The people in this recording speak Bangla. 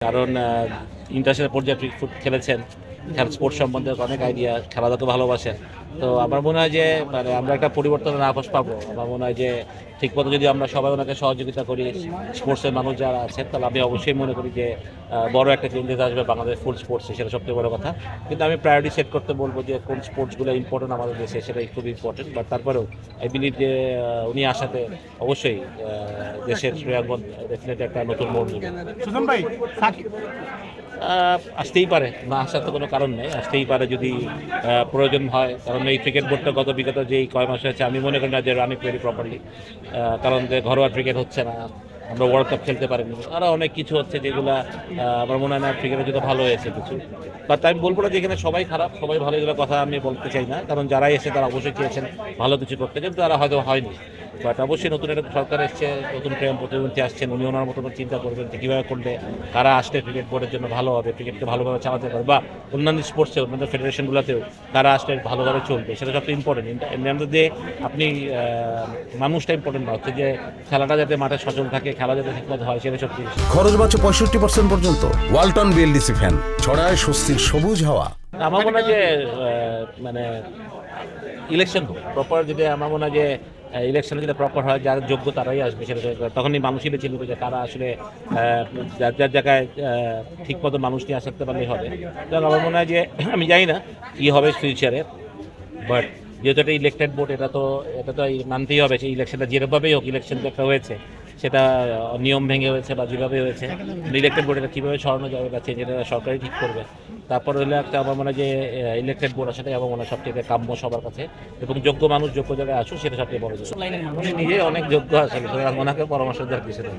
কারণ ইন্টারন্যাশনাল পর্যায়ে ফুট খেলেছেন, স্পোর্টস সম্বন্ধে অনেক আইডিয়া, খেলাধুলাকে ভালোবাসেন। তো আমার মনে হয় যে মানে আমরা একটা পরিবর্তনের আভাস পাবো। আমার মনে হয় যে ঠিকমতো যদি আমরা সবাই ওনাকে সহযোগিতা করি, স্পোর্টসের মানুষ যারা আছেন, তাহলে আমি অবশ্যই মনে করি যে বড় একটা চেঞ্জেস আসবে বাংলাদেশ ফুল স্পোর্টসে, সেটা সবথেকে বড় কথা। কিন্তু আমি প্রায়োরিটি সেট করতে বলবো যে কোন স্পোর্টসগুলো ইম্পর্টেন্ট আমাদের দেশে, সেটাই খুব ইম্পর্টেন্ট। বাট তারপরেও আই বিলিভ যে উনি আসাতে অবশ্যই দেশের ক্রীড়াঙ্গন ডেফিনেটলি একটা নতুন মোড় নেবে। সুজন ভাই, আসতেই পারে, না আসার তো কোনো কারণ নেই, আসতেই পারে যদি প্রয়োজন হয়। কারণ এই ক্রিকেট বোর্ডটা গত বিগত যেই কয় মাস হয়েছে আমি মনে করি না যে রানিং ভেরি প্রপারলি। কারণ যে ঘরোয়া ক্রিকেট হচ্ছে না, আমরা ওয়ার্ল্ড কাপ খেলতে পারিনি, আরও অনেক কিছু হচ্ছে যেগুলো আমার মনে হয় না ক্রিকেটের জন্য ভালো হয়েছে কিছু। বাট আমি বলবো না যে এখানে সবাই খারাপ, সবাই ভালো, এগুলো কথা আমি বলতে চাই না। কারণ যারা এসে তারা অবশ্যই চেয়েছেন ভালো কিছু করতে, কিন্তু তারা হয়তো হয়নি। বাট অবশ্যই নতুন একটা সরকার এসছে, নতুন প্রেম প্রতিমন্ত্রী আসছেন, উনি ওনার মতো চিন্তা করবেন যে কীভাবে করলে কারা আসলে ক্রিকেট বোর্ডের জন্য ভালো হবে, ক্রিকেটকে ভালোভাবে চালাতে পারবে, বা অন্যান্য স্পোর্টসে অন্যান্য ফেডারেশনগুলোতেও কারা আসলে ভালোভাবে চলবে, সেটা সবচেয়ে ইম্পর্টেন্ট। যে আপনি মানুষটা ইম্পর্টেন্ট না, হচ্ছে যে খেলাটা যাতে মাঠে সচল থাকে, খেলা যাতে ঠিকমতো হয়, সেটা সবচেয়ে বেশি। খরচ বাঁচে 65% পর্যন্ত। ওয়ালটন বিএলডিসি ফ্যান ছড়ায় স্বস্তির সবুজ হাওয়া। আমার মনে হয় যে মানে ইলেকশন হোক প্রপার, যদি আমার মনে হয় যে ইলেকশনে যদি প্রপার হয়, যার যোগ্য তারাই আসবে, সেটা তখনই মানুষই বেছে নেবে যে তারা আসলে যার যার জায়গায় ঠিকমতো মানুষ নিয়ে আসতে পারলেই হবে। এবং আমার মনে হয় যে আমি জানি না কী হবে ফিউচারে, বাট যেহেতু এটা ইলেকটেড বোর্ড, এটা তো মানতেই হবে। সেই ইলেকশনটা যেভাবেই হোক, ইলেকশন একটা হয়েছে, সেটা নিয়ম ভেঙে হয়েছে বা যেভাবে হয়েছে, ইলেকটেড বোর্ড এটা কীভাবে সরানো যাবে বা চেঞ্জ, এটা সরকারই ঠিক করবে। তারপর হলে একটা আমার মনে হয় যে ইলেকটেড বোর্ড সেটাই আমার মনে হয় সবচেয়ে কাম্য সবার কাছে, এবং যোগ্য মানুষ যোগ্য জায়গায় আসুক, সেটা সবচেয়ে বড়। নিজে অনেক যোগ্য আসলে, সুতরাং ওনাকে পরামর্শ দেওয়ার কিছু নেই।